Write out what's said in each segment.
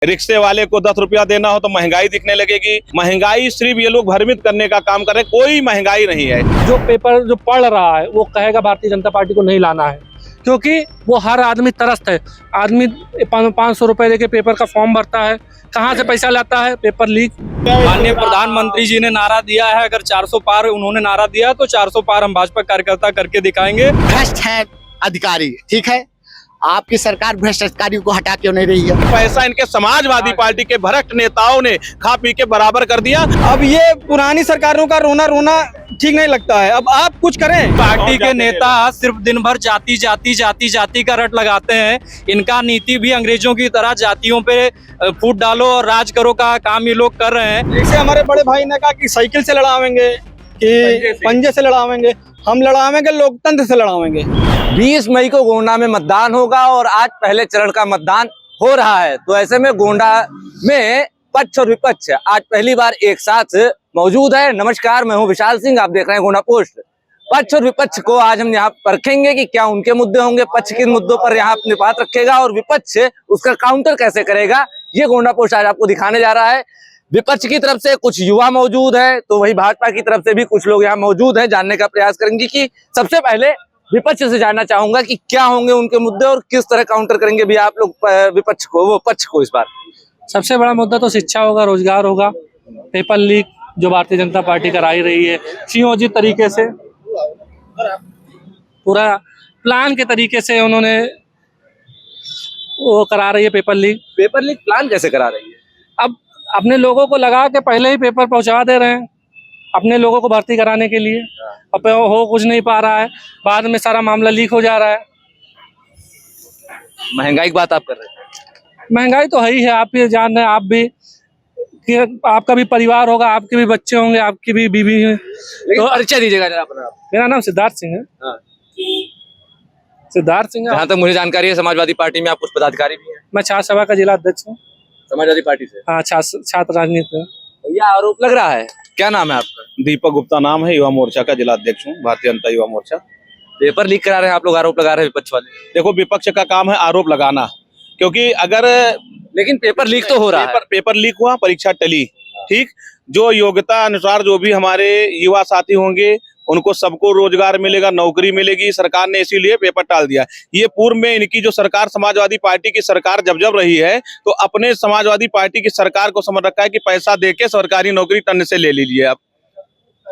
रिक्शे वाले को 10 रुपया देना हो तो महंगाई दिखने लगेगी। महंगाई सिर्फ ये लोग भ्रमित करने का काम कर रहे हैं, कोई महंगाई नहीं है। जो पेपर जो पढ़ रहा है वो कहेगा भारतीय जनता पार्टी को नहीं लाना है, क्योंकि वो हर आदमी त्रस्त है। आदमी 500 रुपए देके पेपर का फॉर्म भरता है, कहाँ से पैसा लाता है? Paper leak. माननीय प्रधानमंत्री जी ने नारा दिया है, अगर 400 पार उन्होंने नारा दिया तो 400 पार हम भाजपा कार्यकर्ता करके दिखाएंगे। भ्रष्ट है अधिकारी, ठीक है, आपकी सरकार भ्रष्ट अधिकारियों को हटा क्यों नहीं रही है? पैसा इनके समाजवादी पार्टी के भ्रष्ट नेताओं ने खा पी के बराबर कर दिया। अब ये पुरानी सरकारों का रोना रोना ठीक नहीं लगता है, अब आप कुछ करें। पार्टी के नेता सिर्फ दिन भर जाति जाति जाति जाति का रट लगाते हैं। इनका नीति भी अंग्रेजों की तरह जातियों पे फूट डालो और राज करो का काम ये लोग कर रहे हैं। जैसे हमारे बड़े भाई ने कहा कि साइकिल से लड़ावेंगे कि पंजे से लड़ावेंगे, हम लड़ावेंगे लोकतंत्र से लड़ावेंगे। 20 मई को गोंडा में मतदान होगा और आज पहले चरण का मतदान हो रहा है। तो ऐसे में गोंडा में पक्ष और विपक्ष आज पहली बार एक साथ मौजूद है। नमस्कार, मैं हूं विशाल सिंह, आप देख रहे हैं गोंडा पोस्ट। पक्ष और विपक्ष को आज हम यहाँ परखेंगे कि क्या उनके मुद्दे होंगे, पक्ष किन मुद्दों पर यहाँ अपनी बात रखेगा और विपक्ष उसका काउंटर कैसे करेगा, ये गोंडा पोस्ट आज आपको दिखाने जा रहा है। विपक्ष की तरफ से कुछ युवा मौजूद है, तो वही भाजपा की तरफ से भी कुछ लोग यहाँ मौजूद हैं। जानने का प्रयास करेंगे कि सबसे पहले विपक्ष से जानना चाहूंगा कि क्या होंगे उनके मुद्दे और किस तरह काउंटर करेंगे भी आप लोग विपक्ष को, वो पक्ष को। इस बार सबसे बड़ा मुद्दा तो शिक्षा होगा, रोजगार होगा। पेपर लीक जो भारतीय जनता पार्टी करा ही रही है सुनियोजित तरीके से, पूरा प्लान के तरीके से उन्होंने वो करा रही है paper leak. Paper leak plan कैसे करा रही है? अब अपने लोगों को लगा के पहले ही पेपर पहुंचा दे रहे हैं अपने लोगों को भर्ती कराने के लिए। अब हो कुछ नहीं पा रहा है, बाद में सारा मामला लीक हो जा रहा है। महंगाई की बात आप कर रहे हैं। महंगाई तो है ही है, आप भी जान रहे हैं, आप भी कि आपका भी परिवार होगा, आपके भी बच्चे होंगे, आपकी भी बीवी है। तो परिचय दीजिएगा जरा अपना। मेरा नाम सिद्धार्थ सिंह है। सिद्धार्थ सिंह है। जहाँ तक मुझे जानकारी है समाजवादी पार्टी में आप कुछ पदाधिकारी भी हैं। मैं छात्र सभा का जिला अध्यक्ष हूँ समाजवादी पार्टी से। हाँ, छात्र राजनीति में। भैया आरोप लग रहा है, क्या नाम है आपका? दीपक गुप्ता नाम है, युवा मोर्चा का जिला अध्यक्ष हूँ, भारतीय जनता युवा मोर्चा। पेपर लीक करा रहे हैं आप लोग, आरोप लगा रहे हैं विपक्ष वाले। देखो, विपक्ष का काम है आरोप लगाना, क्योंकि अगर लेकिन पेपर लीक तो हो रहा है। पेपर लीक हुआ, परीक्षा टली, ठीक। जो योग्यता अनुसार जो भी हमारे युवा साथी होंगे उनको सबको रोजगार मिलेगा, नौकरी मिलेगी। सरकार ने इसीलिए पेपर टाल दिया। ये पूर्व में इनकी जो सरकार समाजवादी पार्टी की सरकार जब रही है, तो अपने समाजवादी पार्टी की सरकार को समझ रखा है कि पैसा देके सरकारी नौकरी टन से ले लीजिए आप,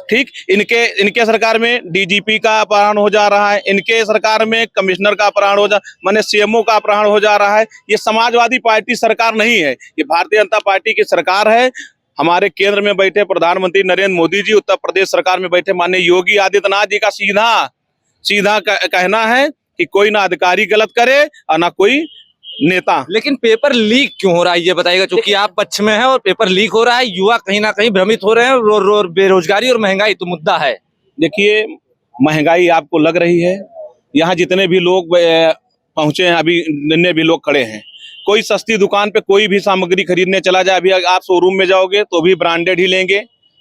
ठीक। इनके सरकार में डीजीपी का अपहरण हो जा रहा है, इनके सरकार में कमिश्नर का अपहरण हो माने सीएमओ का अपहरण हो जा रहा है। ये समाजवादी पार्टी सरकार नहीं है, ये भारतीय जनता पार्टी की सरकार है। हमारे केंद्र में बैठे प्रधानमंत्री नरेंद्र मोदी जी, उत्तर प्रदेश सरकार में बैठे माननीय योगी आदित्यनाथ जी का सीधा कहना है कि कोई ना अधिकारी गलत करे और ना कोई नेता। लेकिन पेपर लीक क्यों हो रहा है ये बताइएगा, क्योंकि आप पक्ष में हैं और पेपर लीक हो रहा है, युवा कहीं ना कहीं भ्रमित हो रहे हैं। बेरोजगारी और महंगाई तो मुद्दा है। देखिए, महंगाई आपको लग रही है, यहाँ जितने भी लोग पहुंचे हैं, अभी जितने भी लोग खड़े हैं, कोई सस्ती दुकान पे कोई भी सामग्री खरीदने चला जाए, अभी आप शोरूम में जाओगे तो भी ब्रांडेड ही लेंगे,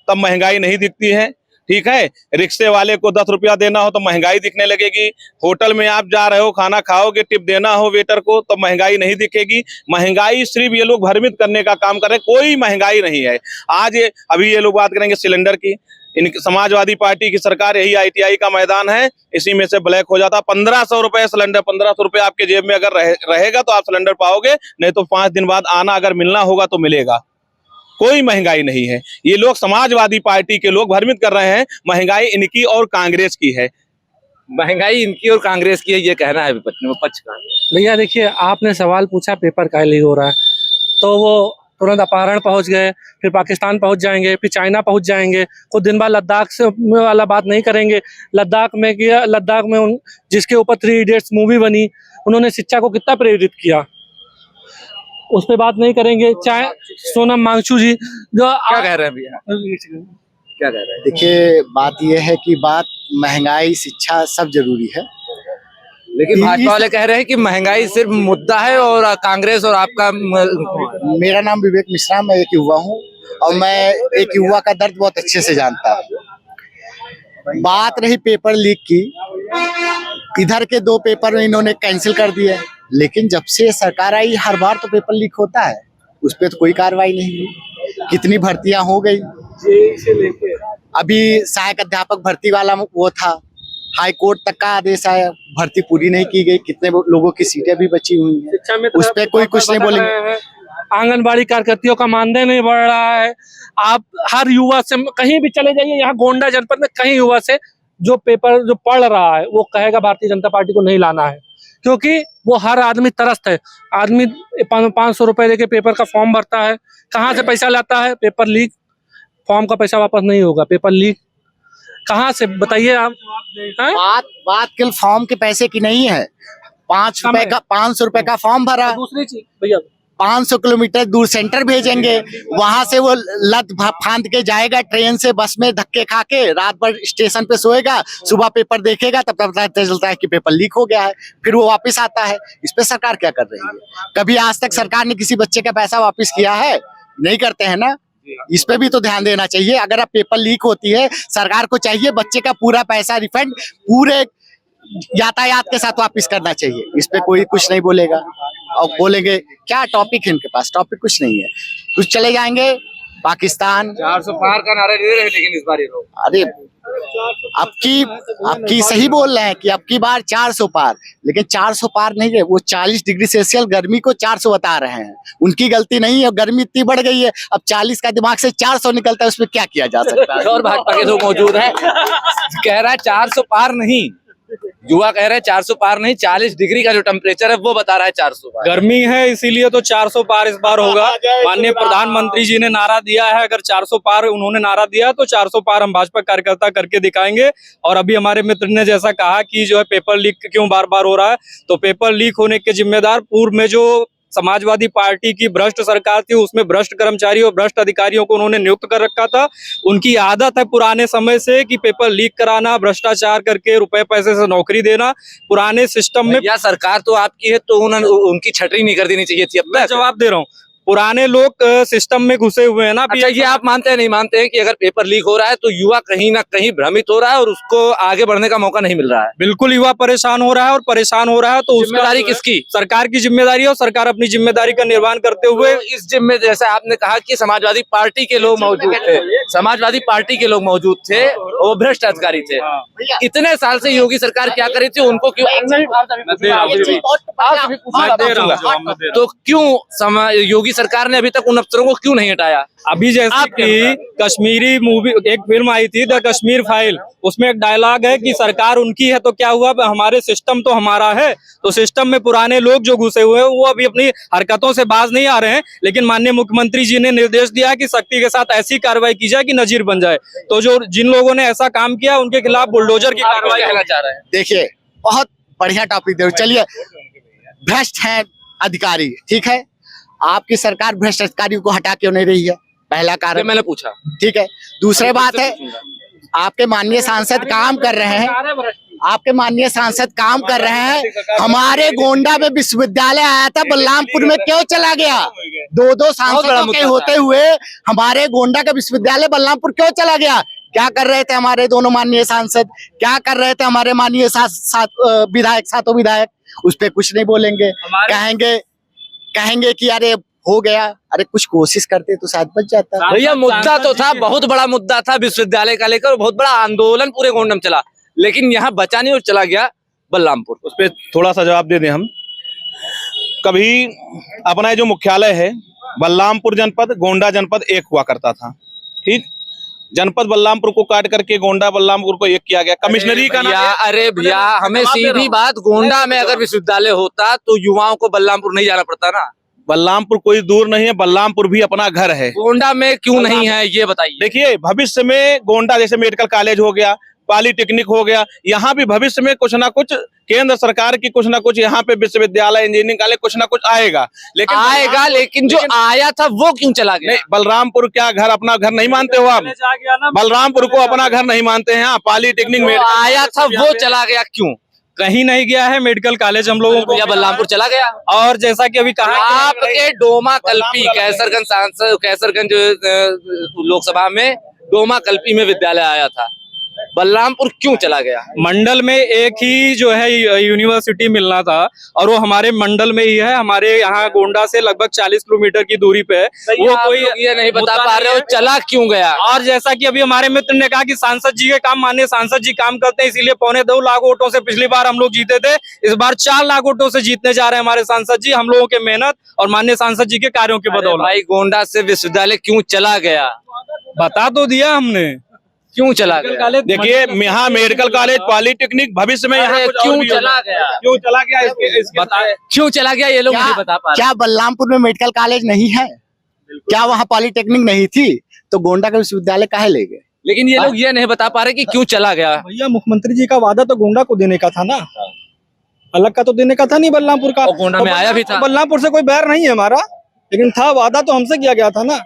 तब महंगाई नहीं दिखती है, ठीक है। रिक्शे वाले को 10 रुपया देना हो तो महंगाई दिखने लगेगी। होटल में आप जा रहे हो, खाना खाओगे, टिप देना हो वेटर को तो महंगाई नहीं दिखेगी। महंगाई सिर्फ ये लोग भ्रमित करने का काम कर रहे हैं, कोई महंगाई नहीं है। आज अभी ये लोग बात करेंगे सिलेंडर की। इन समाजवादी पार्टी की सरकार, यही ITI का मैदान है, इसी में से ब्लैक हो जाता। 1500 रुपए सिलेंडर, 1500 रुपए आपके जेब में अगर रहेगा तो आप सिलेंडर पाओगे, नहीं तो 5 दिन बाद आना, अगर मिलना होगा तो मिलेगा। कोई महंगाई नहीं है। ये लोग समाजवादी पार्टी के लोग भ्रमित कर रहे हैं, महंगाई इनकी और कांग्रेस की है। महंगाई इनकी और कांग्रेस की है, ये कहना है विपक्ष का। भैया देखिए, आपने सवाल पूछा पेपर का लीक हो रहा है, तो वो तुरंत अपहरण पहुंच गए, फिर पाकिस्तान पहुंच जाएंगे, फिर चाइना पहुंच जाएंगे। कुछ दिन बाद लद्दाख से वाला बात नहीं करेंगे। लद्दाख में जिसके ऊपर 3 इडियट्स मूवी बनी, उन्होंने शिक्षा को कितना प्रेरित किया, उस पर बात नहीं करेंगे। चाहे सोनम वांगचुक जी जो क्या कह रहे हैं भैया, क्या कह रहे हैं? देखिए, बात यह है कि बात महंगाई, शिक्षा सब जरूरी है, लेकिन भाजपा वाले कह रहे हैं कि महंगाई सिर्फ मुद्दा है और कांग्रेस और आपका। मेरा नाम विवेक मिश्रा, मैं एक युवा हूँ और मैं एक युवा का दर्द बहुत अच्छे से जानता हूँ। बात रही पेपर लीक की, इधर के 2 पेपर इन्होंने कैंसिल कर दिए, लेकिन जब से सरकार आई हर बार तो पेपर लीक होता है। उस पर तो कोई कार्रवाई नहीं हुई। कितनी भर्तियां हो गई, अभी सहायक अध्यापक भर्ती वाला वो था, हाई कोर्ट तक का आदेश आया, भर्ती पूरी नहीं की गई, कितने लोगों की सीटें भी बची हुई हैं, शिक्षा में उस पे कोई कुछ नहीं बोलेंगे। आंगनबाड़ी कार्यकर्तियों का मानदेय नहीं बढ़ रहा है। आप हर युवा से कहीं भी चले जाइए, यहाँ गोंडा जनपद में कहीं युवा से जो पढ़ रहा है वो कहेगा भारतीय जनता पार्टी को नहीं लाना है, क्योंकि वो हर आदमी त्रस्त है। आदमी 500 रुपए देके पेपर का फॉर्म भरता है, कहाँ से पैसा लाता है? पेपर लीक, फॉर्म का पैसा वापस नहीं होगा, पेपर लीक कहाँ से बताइए आप? बात केवल फॉर्म के पैसे की नहीं है। 500 रुपए का फॉर्म भरा, दूसरी चीज भैया 500 किलोमीटर दूर सेंटर भेजेंगे, वहां से वो लत फांद के जाएगा ट्रेन से, बस में धक्के खा के, रात भर स्टेशन पे सोएगा, सुबह पेपर देखेगा, तब पता चलता है कि पेपर लीक हो गया है, फिर वो वापस आता है। इस पे सरकार क्या कर रही है? कभी आज तक सरकार ने किसी बच्चे का पैसा वापस किया है? नहीं करते हैं ना। इस पे भी तो ध्यान देना चाहिए। अगर अब पेपर लीक होती है, सरकार को चाहिए बच्चे का पूरा पैसा रिफंड पूरे यातायात के साथ वापस करना चाहिए। इस पे कोई कुछ नहीं बोलेगा, और बोलेंगे क्या टॉपिक है इनके पास? टॉपिक कुछ नहीं है, कुछ चले जाएंगे पाकिस्तान। 400 पार का नारा दे रहे हैं, लेकिन इस बार ये लोग अरे आपकी सही बोल रहे हैं कि अब की बार 400 पार, लेकिन 400 पार नहीं है, वो 40 डिग्री सेल्सियस गर्मी को 400 बता रहे हैं। उनकी गलती नहीं है, गर्मी इतनी बढ़ गई है, अब 40 का दिमाग से 400 निकलता है, उसमें क्या किया जा सकता है? और भाजपा के लोग मौजूद हैं, कह रहा है 400 पार नहीं, युवा कह रहे हैं 400 पार नहीं, 40 डिग्री का जो टेम्परेचर है वो बता रहा है 400 पार। गर्मी है इसीलिए तो 400 पार इस बार होगा। माननीय प्रधानमंत्री जी ने नारा दिया है, अगर 400 पार उन्होंने नारा दिया तो 400 पार हम भाजपा कार्यकर्ता करके दिखाएंगे। और अभी हमारे मित्र ने जैसा कहा कि जो है पेपर लीक क्यों बार बार हो रहा है, तो पेपर लीक होने के जिम्मेदार पूर्व में जो समाजवादी पार्टी की भ्रष्ट सरकार थी, उसमें भ्रष्ट कर्मचारी और भ्रष्ट अधिकारियों को उन्होंने नियुक्त कर रखा था। उनकी आदत है पुराने समय से कि पेपर लीक कराना, भ्रष्टाचार करके रुपए पैसे से नौकरी देना। पुराने सिस्टम में या सरकार तो आपकी है, तो उन्होंने उनकी छटरी नहीं कर देनी चाहिए थी। अब मैं जवाब दे रहा हूँ, पुराने लोग सिस्टम में घुसे हुए हैं ना। अच्छा, ये आप मानते हैं नहीं मानते हैं कि अगर पेपर लीक हो रहा है तो युवा कहीं ना कहीं भ्रमित हो रहा है और उसको आगे बढ़ने का मौका नहीं मिल रहा है? बिल्कुल, युवा परेशान हो रहा है, और परेशान हो रहा है तो जिम्मेदारी किसकी? सरकार की जिम्मेदारी है, और सरकार अपनी जिम्मेदारी का निर्वहन करते हुए इस जिम्मे जैसे आपने कहा कि समाजवादी पार्टी के लोग मौजूद थे, समाजवादी पार्टी के लोग मौजूद थे, वो भ्रष्ट अधिकारी थे। इतने साल से योगी सरकार क्या करी थी, उनको क्यों? तो क्यों योगी सरकार ने अभी तक उन अफसरों को क्यों नहीं हटाया? अभी जैसे कि कश्मीरी मूवी, एक फिल्म आई थी द कश्मीर फाइल, उसमें एक डायलॉग है कि सरकार उनकी है तो क्या हुआ, हमारे सिस्टम तो हमारा है। तो सिस्टम में पुराने लोग जो घुसे हुए हैं वो अभी अपनी हरकतों से बाज नहीं आ रहे हैं, लेकिन माननीय मुख्यमंत्री जी ने निर्देश दिया है कि सख्ती के साथ ऐसी कार्रवाई की जाए कि नजीर बन जाए। तो जो जिन लोगों ने ऐसा काम किया उनके खिलाफ बुलडोजर की कार्रवाई कहना चाह रहे हैं। देखिए, बहुत बढ़िया टॉपिक दे। चलिए, भ्रष्ट है अधिकारी, ठीक है, आपकी सरकार भ्रष्ट अधिकारियों को हटा क्यों नहीं रही है? पहला कारण मैंने पूछा, ठीक है। दूसरी बात है, आपके माननीय सांसद काम कर रहे हैं, आपके माननीय सांसद काम कर रहे हैं। हमारे गोंडा में विश्वविद्यालय आया था, बलरामपुर में क्यों चला गया? दो सांसदों के होते हुए हमारे गोंडा का विश्वविद्यालय बलरामपुर क्यों चला गया? क्या कर रहे थे हमारे दोनों माननीय सांसद? क्या कर रहे थे हमारे माननीय विधायक, सातों विधायक? उस पर कुछ नहीं बोलेंगे, कहेंगे कि अरे हो गया। अरे कुछ कोशिश करते तो शायद बच जाता। भैया मुद्दा तो था, बहुत बड़ा मुद्दा था विश्वविद्यालय का लेकर, बहुत बड़ा आंदोलन पूरे गोंडा में चला, लेकिन यहाँ बचा नहीं और चला गया बलरामपुर। उस पर थोड़ा सा जवाब दे दें हम। कभी अपना जो मुख्यालय है बलरामपुर जनपद, गोंडा जनपद एक हुआ करता था, ठीक। जनपद बलरामपुर को काट करके गोंडा बलरामपुर को एक किया गया। कमिश्नरी का नाम, अरे भैया हमें सीधी बात, गोंडा में अगर विश्वविद्यालय होता तो युवाओं को बलरामपुर नहीं जाना पड़ता ना। बलरामपुर कोई दूर नहीं है, बलरामपुर भी अपना घर है। गोंडा में क्यों नहीं है ये बताइए। देखिए, भविष्य में गोंडा जैसे मेडिकल कॉलेज हो गया, पॉलिटेक्निक हो गया, यहाँ भी भविष्य में कुछ ना कुछ केंद्र सरकार की कुछ ना कुछ यहाँ पे विश्वविद्यालय, इंजीनियरिंग कॉलेज कुछ ना कुछ आएगा। लेकिन जो आया था वो क्यों चला गया? नहीं, बलरामपुर क्या घर अपना घर नहीं मानते हो आप? बलरामपुर को अपना घर नहीं मानते हैं आप? पॉलिटेक्निक में आया था वो चला गया क्यों? कहीं नहीं गया है मेडिकल कॉलेज हम लोगों को, या बलरामपुर चला गया। और जैसा कि अभी कहा, आपके डोमा कल्पी कैसरगंज सांसद, कैसरगंज लोकसभा में डोमा कल्पी में विद्यालय आया था, बलरामपुर क्यों चला गया? मंडल में एक ही जो है यूनिवर्सिटी मिलना था और वो हमारे मंडल में ही है, हमारे यहाँ गोंडा से लगभग 40 किलोमीटर की दूरी पे है। वो कोई ये नहीं बता पा रहे हो चला क्यों गया? और जैसा कि अभी हमारे मित्र ने कहा कि सांसद जी के काम, माननीय सांसद जी काम करते हैं, इसीलिए 2.25 लाख वोटों से पिछली बार हम लोग जीते थे। इस बार 4 लाख वोटों से जीतने जा रहे हैं हमारे सांसद जी, हम लोगों के मेहनत और माननीय सांसद जी के कार्यों की बदौलत। भाई गोंडा से विश्वविद्यालय क्यों चला गया? बता तो दिया हमने क्यों चला गया? देखिए यहाँ मेडिकल कॉलेज, पॉलिटेक्निक, भविष्य में यहाँ कुछ और क्यों भी होगा। चला गया? क्यों चला गया इसके बताए। क्यों चला गया ये लोग नहीं बता पा रहे। क्या बलरामपुर में मेडिकल कॉलेज नहीं है? क्या वहाँ पॉलिटेक्निक नहीं थी? तो गोंडा का विश्वविद्यालय काहे ले गए? लेकिन ये लोग ये नहीं बता पा रहे कि क्यों चला गया। भैया मुख्यमंत्री जी का वादा तो गोंडा को देने का था ना, अलग का तो देने का था नहीं बलरामपुर का। और गोंडा में आया भी था। बलरामपुर से कोई बैर नहीं है हमारा, लेकिन था वादा तो हमसे किया गया था ना।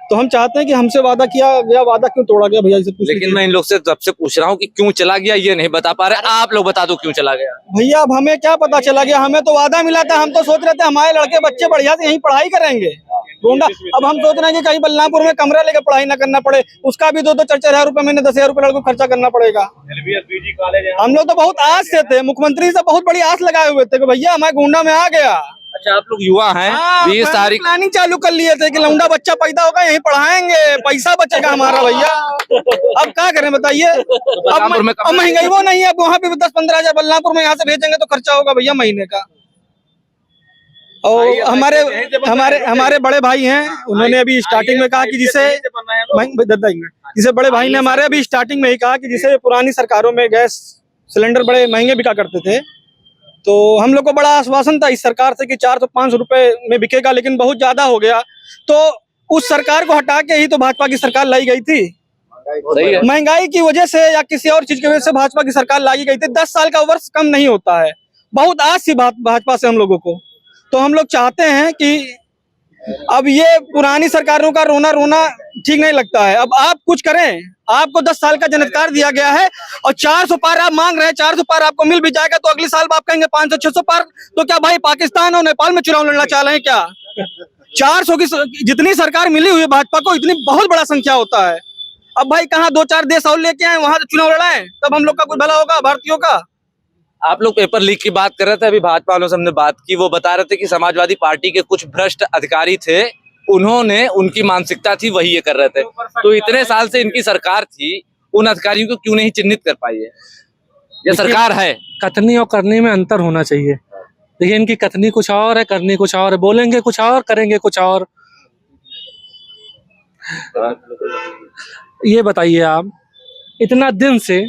तो हम चाहते हैं कि हमसे वादा किया गया वादा क्यों तोड़ा गया भैया इसे पूछ लेकिन लीजिए। मैं इन लोग से तब से पूछ रहा हूँ कि क्यों चला गया ये नहीं बता पा रहे। आप लोग बता दो क्यों चला गया। भैया अब हमें क्या पता चला गया, हमें तो वादा मिला था, हम तो सोच रहे थे हमारे लड़के बच्चे बढ़िया से यहीं पढ़ाई करेंगे गोंडा। अब हम सोच रहे हैं कि कहीं बलरामपुर में कमरा लेकर पढ़ाई ना करना पड़े, उसका भी 2-4 हजार रुपए महीने 10,000 रुपए लड़कों को खर्चा करना पड़ेगा। हम लोग तो बहुत आस से थे, मुख्यमंत्री से बहुत बड़ी आस लगाए हुए थे कि भैया हमारे गोंडा में आ गया। अच्छा आप लोग युवा हैं, 20 तारीख प्लानिंग चालू कर लिए थे कि लौंडा बच्चा पैदा होगा यहीं पढ़ाएंगे, पैसा बचेगा हमारा भैया। अब क्या करें बताइए, बलरामपुर में अब महंगाई वो नहीं है, अब वहाँ पे 10-15 हजार बलरामपुर में यहाँ से भेजेंगे तो खर्चा होगा भैया महीने का। और हमारे हमारे हमारे बड़े भाई हैं, उन्होंने अभी स्टार्टिंग में कहा कि जिसे बड़े भाई ने हमारे अभी स्टार्टिंग में ही कहा कि जिसे पुरानी सरकारों में गैस सिलेंडर बड़े महंगे बिका करते थे, तो हम लोग को बड़ा आश्वासन था इस सरकार से कि 400-500 रुपए में बिकेगा, लेकिन बहुत ज्यादा हो गया। तो उस सरकार को हटा के ही तो भाजपा की सरकार लाई गई थी। महंगाई की वजह से या किसी और चीज की वजह से भाजपा की सरकार लाई गई थी। 10 साल का वर्ष कम नहीं होता है, बहुत आस थी भाजपा से हम लोगों को। तो हम लोग चाहते हैं कि अब ये पुरानी सरकारों का रोना रोना ठीक नहीं लगता है, अब आप कुछ करें। आपको 10 साल का जनतकार दिया गया है और 400 पार आप मांग रहे हैं, 400 पार आपको मिल भी जाएगा तो अगले साल आप कहेंगे 500-600 पार। तो क्या भाई पाकिस्तान और नेपाल में चुनाव लड़ना चाह रहे हैं क्या? 400 की जितनी सरकार मिली हुई है भाजपा को, इतनी बहुत बड़ा संख्या होता है। अब भाई कहाँ 2-4 देश और लेके आए, वहां चुनाव लड़ाएं, तब हम लोग का कुछ भला होगा भारतीयों का। आप लोग पेपर लीक की बात कर रहे थे, अभी भाजपा वालों से हमने बात की, वो बता रहे थे कि समाजवादी पार्टी के कुछ भ्रष्ट अधिकारी थे, उन्होंने उनकी मानसिकता थी वही ये कर रहे थे। तो इतने साल से इनकी सरकार थी, उन अधिकारियों को क्यों नहीं चिन्हित कर पाई है? ये सरकार है। कथनी और करनी में अंतर होना चाहिए। देखिए इनकी कथनी कुछ और है, करनी कुछ और है, बोलेंगे कुछ और, करेंगे कुछ और। ये बताइए आप, इतना दिन से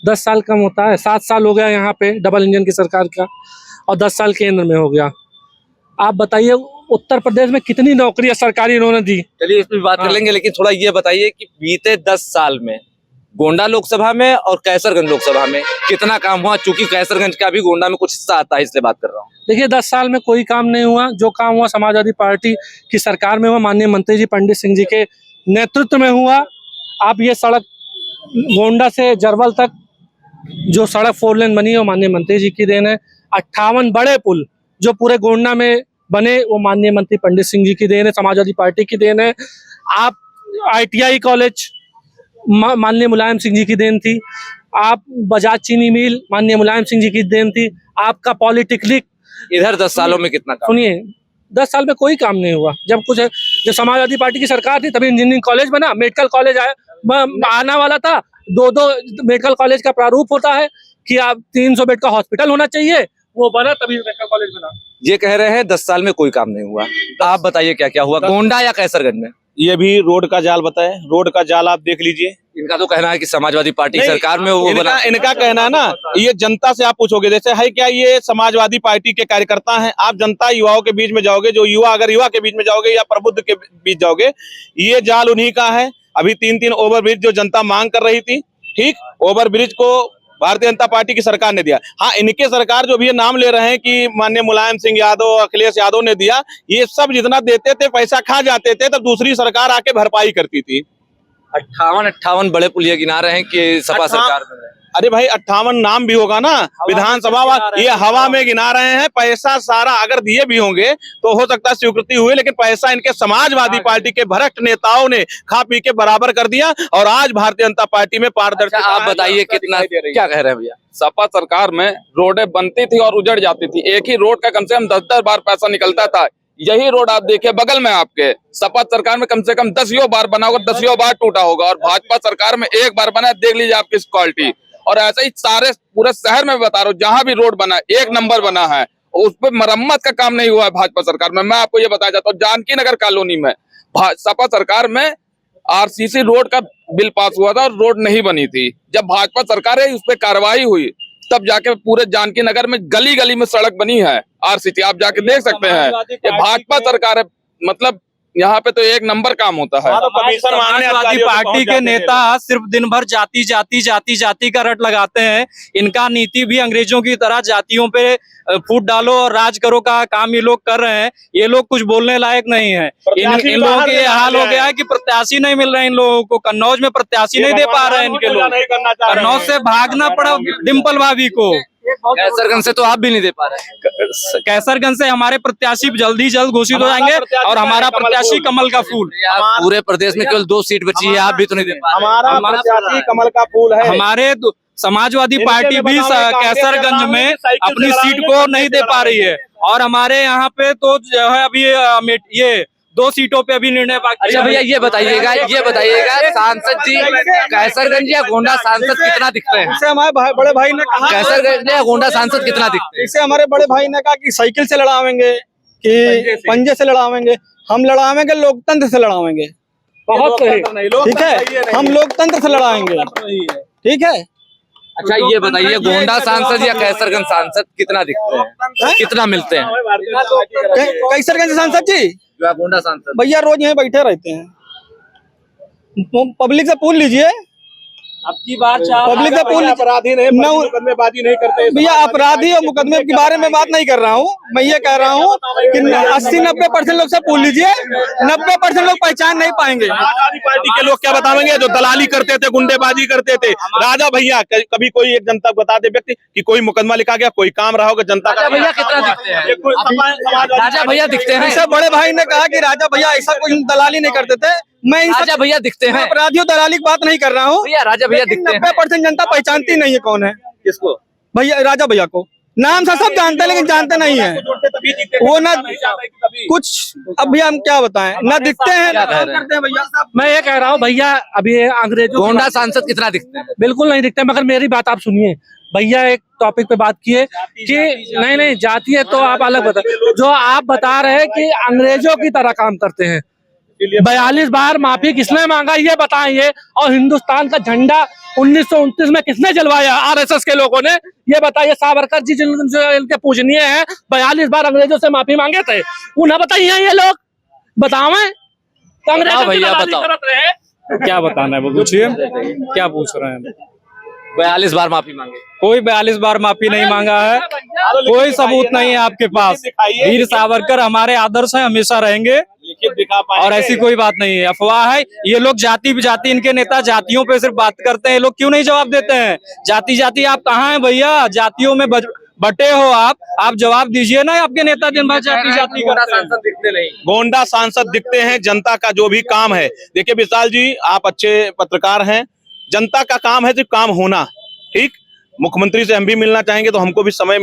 10 साल कम होता है, 7 साल हो गया यहाँ पे डबल इंजन की सरकार का, और 10 साल केंद्र में हो गया। आप बताइए उत्तर प्रदेश में कितनी नौकरियां सरकारी इन्होंने दी। चलिए इस पर बात कर लेंगे, लेकिन थोड़ा ये बताइए कि बीते 10 साल में गोंडा लोकसभा में और कैसरगंज लोकसभा में कितना काम हुआ? चूंकि कैसरगंज का भी गोंडा में कुछ हिस्सा आता है, इसलिए बात कर रहा हूँ। देखिए 10 साल में कोई काम नहीं हुआ। जो काम हुआ समाजवादी पार्टी की सरकार में हुआ, माननीय मंत्री जी पंडित सिंह जी के नेतृत्व में हुआ। आप ये सड़क गोंडा से जरवल तक जो सड़क 4 लेन बनी है वो माननीय मंत्री जी की देन है। 58 बड़े पुल जो पूरे गोंडा में बने वो माननीय मंत्री पंडित सिंह जी की देन है, समाजवादी पार्टी की देन है। आप ITI कॉलेज माननीय मुलायम सिंह जी की देन थी। आप बजाज चीनी मिल माननीय मुलायम सिंह जी की देन थी। आपका पॉलिटेक्निक इधर 10 सालों में कितना काम? सुनिए 10 साल में कोई काम नहीं हुआ। जब समाजवादी पार्टी की सरकार थी तभी इंजीनियरिंग कॉलेज बना, मेडिकल कॉलेज आना वाला था। 2 मेडिकल कॉलेज का प्रारूप होता है कि आप 300 बेड का हॉस्पिटल होना चाहिए, वो बना तभी मेडिकल कॉलेज बना। ये कह रहे हैं 10 साल में कोई काम नहीं हुआ। आप बताइए क्या क्या हुआ गोंडा या कैसरगंज में? ये भी रोड का जाल बताए, रोड का जाल आप देख लीजिए। इनका तो कहना है कि समाजवादी पार्टी की सरकार में वो बना। इनका कहना है ना, ये जनता से आप पूछोगे, जैसे है क्या ये समाजवादी पार्टी के कार्यकर्ता हैं। आप जनता युवाओं के बीच में जाओगे, जो युवा अगर युवा के बीच में जाओगे या प्रबुद्ध के बीच जाओगे, ये जाल उन्हीं का है। अभी 3-3 ओवरब्रिज जो जनता मांग कर रही थी, ठीक, ओवरब्रिज को भारतीय जनता पार्टी की सरकार ने दिया। हाँ, इनके सरकार जो भी ये नाम ले रहे हैं कि माननीय मुलायम सिंह यादव, अखिलेश यादव ने दिया, ये सब जितना देते थे पैसा खा जाते थे, तब दूसरी सरकार आके भरपाई करती थी। 58 बड़े पुल ये गिना रहे हैं कि सपा सरकार में अरे भाई 58 नाम भी होगा ना विधानसभा ये हवा में गिना रहे हैं। पैसा सारा अगर दिए भी होंगे तो हो सकता है स्वीकृति हुई, लेकिन पैसा इनके समाजवादी पार्टी के भ्रष्ट नेताओं ने खा पी के बराबर कर दिया और आज भारतीय जनता पार्टी में पारदर्शिता। अच्छा, आप बताइए कितना क्या कह रहे हैं भैया? सपा सरकार में रोडें बनती थी और उजड़ जाती थी। एक ही रोड का कम से कम 10-10 बार पैसा निकलता था। यही रोड आप देखिए बगल में आपके सपा सरकार में कम से कम 10 बार बना होगा, 10 बार टूटा होगा, और भाजपा सरकार में एक बार बना, देख लीजिए आप किस क्वालिटी। और ऐसे ही सारे पूरे शहर में बता रहा हूँ, जहां भी रोड बना एक नंबर बना है, उस पर मरम्मत का काम नहीं हुआ है भाजपा सरकार में। मैं आपको ये बताया जाता हूँ, जानकी नगर कॉलोनी में सपा सरकार में आरसीसी रोड का बिल पास हुआ था और रोड नहीं बनी थी। जब भाजपा सरकार है उस पर कार्रवाई हुई तब जाके पूरे जानकी नगर में गली गली में सड़क बनी है आरसीसी, आप जाके देख सकते हैं। ये भाजपा सरकार है, मतलब यहाँ पे तो एक नंबर काम होता है। समाजवादी पार्टी के नेता सिर्फ दिन भर जाति जाति जाति जाति का रट लगाते हैं। इनका नीति भी अंग्रेजों की तरह जातियों पे फूट डालो और राज करो का काम ये लोग कर रहे हैं। ये लोग कुछ बोलने लायक नहीं है। इन लोगों के ये हाल हो गया है कि प्रत्याशी नहीं मिल रहे हैं इन लोगों को। कन्नौज में प्रत्याशी नहीं दे पा रहे हैं इनके लोग। कन्नौज से भागना पड़ा डिम्पल भाभी को। कैसरगंज से तो आप भी नहीं दे पा रहे। कैसरगंज से हमारे प्रत्याशी जल्दी जल्द घोषित हो जाएंगे और हमारा प्रत्याशी कमल का फूल। पूरे प्रदेश में केवल 2 सीट बची है, आप भी तो नहीं दे पा रहे। हमारा प्रत्याशी कमल का फूल है। हमारे समाजवादी पार्टी भी कैसरगंज में अपनी सीट को नहीं दे पा रही है और हमारे यहाँ पे तो जो है अभी ये 2 सीटों पे अभी निर्णय बाकी। अच्छा भैया ये बताइएगा सांसद जी कैसरगंज या गोंडा सांसद कितना दिखते हैं? इससे हमारे बड़े भाई ने कहा कैसरगंज या गोंडा सांसद कितना दिखते हैं? इससे हमारे बड़े भाई ने कहा कि साइकिल से लड़ावेंगे कि पंजे से लड़ावेंगे। हम लड़ावेंगे लोकतंत्र से लड़ावेंगे। बहुत सही। ठीक है, हम लोकतंत्र से लड़ाएंगे। ठीक है। अच्छा ये बताइए गोंडा सांसद या कैसरगंज सांसद कितना दिखते हैं, कितना मिलते हैं? कैसरगंज सांसद जी जो गोंडा सांसद भैया रोज यहीं बैठे रहते हैं। पब्लिक से पूछ लीजिए, अब की बार पब्लिक से पूछ अपराधी नहीं, मुकदमेबाजी नहीं करते भैया। अपराधी और मुकदमे के बारे में बात नहीं कर रहा हूँ मैं, ये कह रहा हूँ कि 80-90% लोग से पूछ लीजिए, 90% लोग पहचान नहीं पाएंगे। समाजवादी पार्टी के लोग क्या बताएंगे जो दलाली करते थे, गुंडेबाजी करते थे। राजा भैया कभी कोई एक जनता बता दे व्यक्ति कि कोई मुकदमा लिखा गया, कोई काम रहा होगा जनता का। भैया कितना दिखते हैं? राजा भैया दिखते हैं। ऐसे बड़े भाई ने कहा कि राजा भैया ऐसा कोई दलाली नहीं करते थे। मैं राजा भैया दिखते हैं। अपराधियों दलाली की बात नहीं कर रहा हूँ भैया, राजा भैया दिखते हैं। 90% जनता पहचानती नहीं है कौन है किसको? भैया राजा भैया को। नाम से सब जानते हैं लेकिन जानते नहीं है वो ना कुछ। अब भैया हम क्या बताएं, ना दिखते हैं ना काम करते हैं भैया। मैं ये कह रहा हूँ भैया अभी अंग्रेजों गोंडा सांसद कितना दिखते हैं? बिल्कुल नहीं दिखते, मगर मेरी बात आप सुनिए। भैया एक टॉपिक पे बात किए कि नहीं जाती है तो आप अलग बता, जो आप बता रहे हैं कि अंग्रेजों की तरह काम करते हैं। 42 बार माफी किसने मांगा ये बताइए, और हिंदुस्तान का झंडा 1929 में किसने जलवाया आरएसएस के लोगों ने, ये बताइए। सावरकर जी जिनके पूजनीय हैं 42 बार अंग्रेजों से माफी मांगे थे, उन्हें बताइए ये लोग बतावें तो अंग्रेजों भैया बताओ क्या बताना है वो पूछिए, क्या पूछ रहे हैं? 42 बार माफी मांगे। कोई 42 बार माफी नहीं मांगा है, कोई सबूत नहीं है आपके पास। वीर सावरकर हमारे आदर्श हैं, हमेशा रहेंगे और ऐसी कोई बात नहीं है, अफवाह है। ये लोग जाति जाति, इनके नेता जातियों पे सिर्फ बात करते हैं। ये लोग क्यों नहीं जवाब देते हैं? जाति जाति आप कहाँ हैं भैया? जातियों में बटे हो आप जवाब दीजिए ना। आपके नेता दिन भर जाति जाति करते हैं। दिखते नहीं। गोंडा सांसद दिखते हैं। जनता का जो भी काम है, देखिए विशाल जी आप अच्छे पत्रकार हैं, जनता का काम है सिर्फ काम होना। ठीक, मुख्यमंत्री से हम भी मिलना चाहेंगे तो हमको भी समय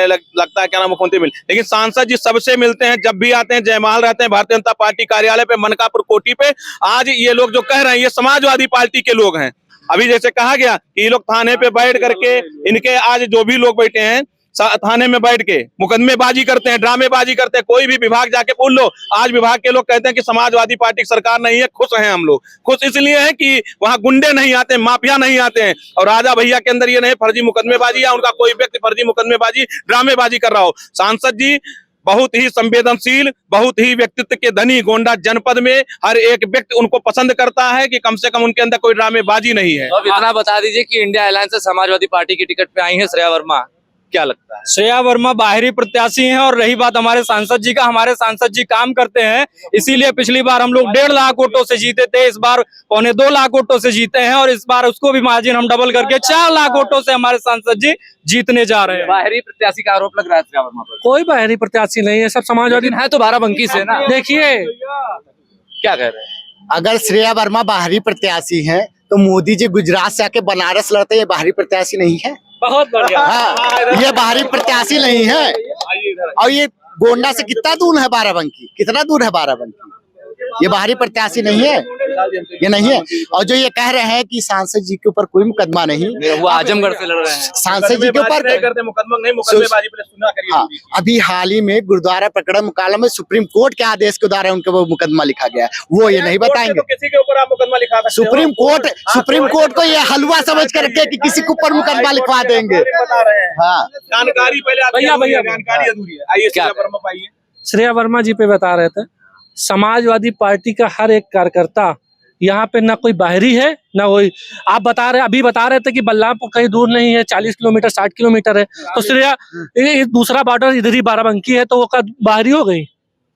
लगता है क्या ना मुख्यमंत्री मिल, लेकिन सांसद जी सबसे मिलते हैं। जब भी आते हैं जयमाल रहते हैं भारतीय जनता पार्टी कार्यालय पे, मनकापुर कोठी पे। आज ये लोग जो कह रहे हैं ये समाजवादी पार्टी के लोग हैं। अभी जैसे कहा गया कि ये लोग थाने पे बैठ करके, इनके आज जो भी लोग बैठे हैं थाने में बैठ के मुकदमेबाजी करते हैं, ड्रामेबाजी करते हैं। कोई भी विभाग जाके पूछ लो, आज विभाग के लोग कहते हैं कि समाजवादी पार्टी की सरकार नहीं है। खुश हैं हम लोग, खुश इसलिए हैं कि वहां गुंडे नहीं आते, माफिया नहीं आते हैं। और राजा भैया के अंदर ये नहीं फर्जी मुकदमेबाजी या उनका कोई व्यक्ति फर्जी मुकदमेबाजी ड्रामेबाजी कर रहा हो। सांसद जी बहुत ही संवेदनशील, बहुत ही व्यक्तित्व के धनी। गोंडा जनपद में हर एक व्यक्ति उनको पसंद करता है कि कम से कम उनके अंदर कोई ड्रामेबाजी नहीं है। अब इतना बता दीजिए कि इंडिया अलायंस से समाजवादी पार्टी की टिकट पे आई है श्रेया वर्मा, क्या लगता है? श्रेया वर्मा बाहरी प्रत्याशी हैं, और रही बात हमारे सांसद जी का, हमारे सांसद जी काम करते हैं, इसीलिए पिछली बार हम लोग 1.5 लाख वोटों से जीते थे, इस बार 2.25 लाख वोटों से जीते हैं, और इस बार उसको भी मार्जिन हम डबल करके 4 लाख वोटों से हमारे सांसद जी जीतने जा रहे हैं। बाहरी प्रत्याशी का आरोप लग रहा है श्रेया वर्मा पर। कोई बाहरी प्रत्याशी नहीं है, सब समाजवादी लेकिन है तो बाराबंकी से ना। देखिए क्या कह रहे हैं? अगर श्रेया वर्मा बाहरी प्रत्याशी हैं तो मोदी जी गुजरात से आके बनारस लड़ते, ये बाहरी प्रत्याशी नहीं है। बहुत बढ़िया। हाँ, ये बाहरी प्रत्याशी नहीं है। और ये गोंडा से कितना दूर है बाराबंकी, कितना दूर है बाराबंकी? ये बाहरी प्रत्याशी नहीं है, ये नहीं है। और जो ये कह रहे हैं कि सांसद जी के ऊपर कोई मुकदमा नहीं, वो आजमगढ़ से लड़ रहे हैं। सांसद जी के ऊपर मुकदमेबाजी पे सुना करिए। हाँ, अभी हाल ही में गुरुद्वारा प्रकरण मुकाबला में सुप्रीम कोर्ट के आदेश के द्वारा उनके वो मुकदमा लिखा गया है, वो ये नहीं बताएंगे। किसी के ऊपर आप मुकदमा लिखा सकते हो। सुप्रीम कोर्ट को ये हलवा समझ करके कि किसी के ऊपर मुकदमा लिखवा देंगे। बता रहे हैं। हाँ, जानकारी पहले भैया, जानकारी अधूरी है। आइए क्या? श्रेया वर्मा पाइए। श्रेया वर्मा जी पे बता रहे थे, समाजवादी पार्टी का हर एक कार्यकर्ता यहाँ पे ना कोई बाहरी है ना कोई, आप अभी बता रहे थे कि बल्लामपुर कहीं दूर नहीं है, 40 किलोमीटर 60 किलोमीटर है, तो श्रेया ये दूसरा बॉर्डर इधर ही बाराबंकी है, तो वो कब बाहरी हो गई?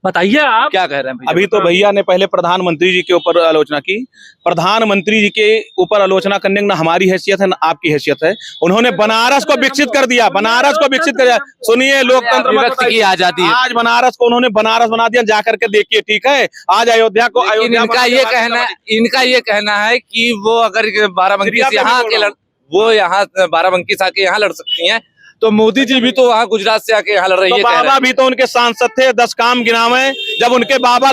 बताइए आप। क्या कह रहे हैं भैया? अभी तो भैया ने पहले प्रधानमंत्री जी के ऊपर आलोचना की। प्रधानमंत्री जी के ऊपर आलोचना करने की ना हमारी हैसियत है ना आपकी हैसियत है। उन्होंने बनारस को विकसित कर दिया, बनारस को विकसित कर दिया। सुनिए, लोकतंत्र अभिव्यक्ति की आजादी है। आज बनारस को उन्होंने बनारस बना दिया, जाकर के देखिए, ठीक है। आज अयोध्या को लेकिन इनका ये कहना है कि वो अगर बाराबंकी से यहाँ आके वो यहाँ बाराबंकी से आके यहाँ लड़ सकती हैं, तो मोदी जी भी तो वहाँ गुजरात से आके यहाँ लड़ रही है। बाबा भी तो उनके सांसद थे, 10 काम गिनावे। जब उनके बाबा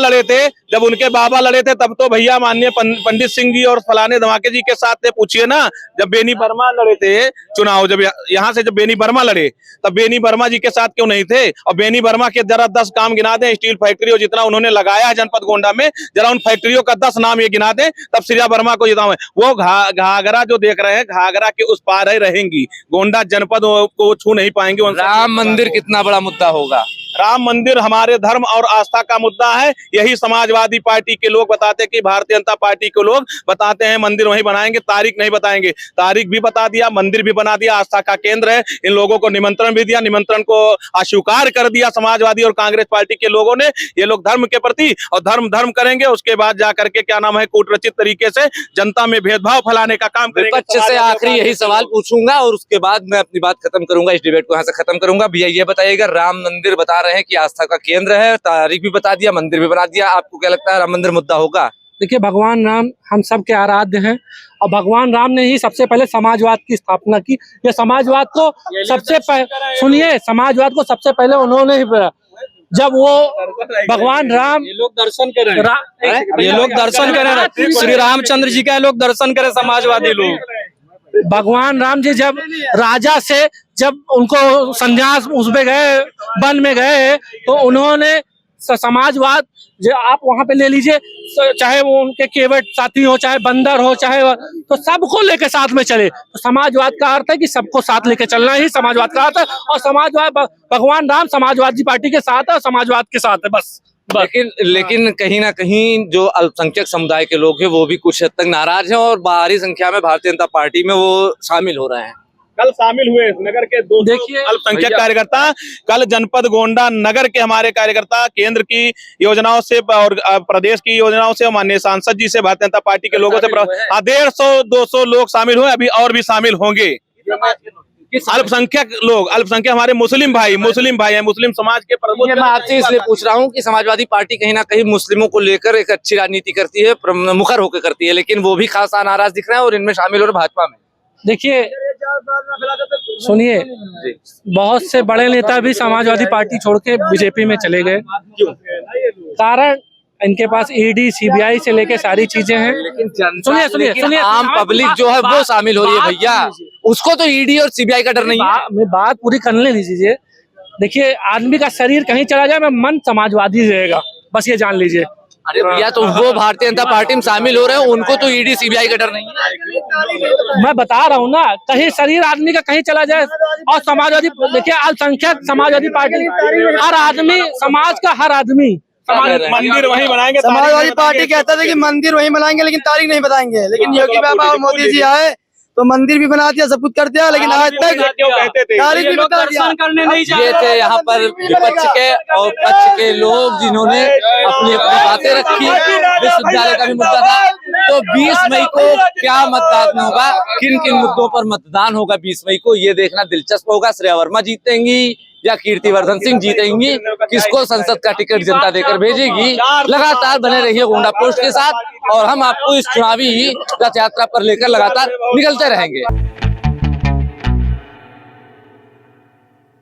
लड़े थे तब तो भैया माननीय पंडित सिंह जी और फलाने धमाके जी के साथ थे। पूछिए ना, जब बेनी वर्मा लड़े थे चुनाव, जब यहाँ से जब बेनी वर्मा लड़े, तब बेनी वर्मा जी के साथ क्यों नहीं थे? और बेनी वर्मा के जरा 10 काम गिना दें, स्टील फैक्ट्री और जितना उन्होंने लगाया है जनपद गोंडा में, जरा उन फैक्ट्रियों का 10 नाम ये गिना दें, तब श्रेया वर्मा को जितावे। वो घाघरा जो देख रहे हैं, घाघरा के उस पार ही रहेंगी, गोंडा जनपद को छू नहीं पाएंगे। राम मंदिर कितना बड़ा मुद्दा होगा? राम मंदिर हमारे धर्म और आस्था का मुद्दा है। यही समाजवादी पार्टी के लोग बताते हैं कि भारतीय जनता पार्टी के लोग बताते हैं मंदिर वहीं बनाएंगे, तारीख नहीं बताएंगे। तारीख भी बता दिया, मंदिर भी बना दिया, आस्था का केंद्र है। इन लोगों को निमंत्रण भी दिया, निमंत्रण को अस्वीकार कर दिया समाजवादी और कांग्रेस पार्टी के लोगों ने। ये लोग धर्म के प्रति और धर्म करेंगे, उसके बाद जाकर के क्या नाम है, कूटरचित तरीके से जनता में भेदभाव फैलाने का काम करेंगे। विपक्ष से आखिरी यही सवाल पूछूंगा और उसके बाद मैं अपनी बात खत्म करूंगा, इस डिबेट को यहाँ से खत्म करूंगा। भैया ये बताइएगा, राम मंदिर बता रहे हैं कि आस्था का केंद्र है, तारीख भी बता दिया, मंदिर भी बना दिया, आपको क्या लगता है राम मंदिर मुद्दा होगा? देखिए, भगवान राम हम सब के आराध्य हैं, और भगवान राम ने ही सबसे पहले समाजवाद की स्थापना की। ये समाजवाद को सबसे सुनिए, समाजवाद को सबसे पहले उन्होंने ही, जब वो भगवान राम, ये लोग दर्शन करें, ये लोग दर्शन करें, श्री रामचंद्र जी का लोग दर्शन करें, समाजवादी लोग। भगवान राम जी जब राजा से जब उनको संन्यास उसमें गए, वन में गए, तो उन्होंने समाजवाद, जो आप वहां पे ले लीजिए, चाहे वो उनके केवट साथी हो, चाहे बंदर हो, चाहे तो सबको लेके साथ में चले। तो समाजवाद का अर्थ है कि सबको साथ लेके चलना ही समाजवाद का अर्थ है। और समाजवाद, भगवान राम समाजवादी पार्टी के साथ है, समाजवाद के साथ है, बस। लेकिन कहीं ना कहीं जो अल्पसंख्यक समुदाय के लोग हैं वो भी कुछ हद तक नाराज हैं और भारी संख्या में भारतीय जनता पार्टी में वो शामिल हो रहे हैं। कल शामिल हुए नगर के 200 अल्पसंख्यक कार्यकर्ता। कल जनपद गोंडा नगर के हमारे कार्यकर्ता केंद्र की योजनाओं से और प्रदेश की योजनाओं से, माननीय सांसद जी से, भारतीय जनता पार्टी के लोगों से 150-200 लोग शामिल हुए, अभी और भी शामिल होंगे। अल्पसंख्यक हमारे मुस्लिम भाई हैं, मुस्लिम समाज के प्रमुख। मैं आपसे इसलिए पूछ रहा हूँ कि समाजवादी पार्टी कहीं ना कहीं मुस्लिमों को लेकर एक अच्छी राजनीति करती है, मुखर होकर करती है, लेकिन वो भी खासा नाराज दिख रहे हैं और इनमें शामिल हो रहे भाजपा में। देखिए, सुनिए, बहुत से बड़े नेता भी समाजवादी पार्टी छोड़ के बीजेपी में चले गए। कारण इनके पास ईडी सीबीआई से लेके सारी चीजें हैं। सुनिए, आम पब्लिक जो है वो शामिल हो रही है भैया, उसको तो ईडी और सीबीआई का डर नहीं है। मैं बात पूरी करने दीजिए। देखिए, आदमी का शरीर कहीं चला जाए, मन समाजवादी रहेगा, बस ये जान लीजिए। अरे भैया, तो वो भारतीय जनता पार्टी में शामिल हो रहे हैं, उनको तो ईडी सीबीआई का डर नहीं है। मैं बता रहा हूँ ना, कहीं शरीर आदमी का कहीं चला जाए, और समाजवादी, देखिए, अल्पसंख्यक समाजवादी पार्टी, हर आदमी, समाज का हर आदमी मंदिर वहीं बनाएंगे। समाजवादी पार्टी कहता था कि मंदिर वहीं बनाएंगे, लेकिन तारीख नहीं बताएंगे। लेकिन योगी बाबा और मोदी जी आए तो मंदिर भी बना दिया, सब कुछ कर दिया, लेकिन आज तक गाली भी बता दिया। करने नहीं जा ये थे यहाँ पर विपक्ष के और पक्ष के लोग जिन्होंने अपनी अपनी बातें रखी। विश्वविद्यालय का भी मुद्दा था। तो 20 मई को क्या मतदान होगा, किन किन मुद्दों पर मतदान होगा 20 मई को, ये देखना दिलचस्प होगा। श्रेया वर्मा जीतेंगी या कीर्तिवर्धन सिंह जीतेंगी, किसको संसद का टिकट जनता देकर भेजेगी। लगातार बने रहिए गोंडा पोस्ट के साथ और हम आपको इस चुनावी रथ यात्रा पर लेकर लगातार निकलते रहेंगे।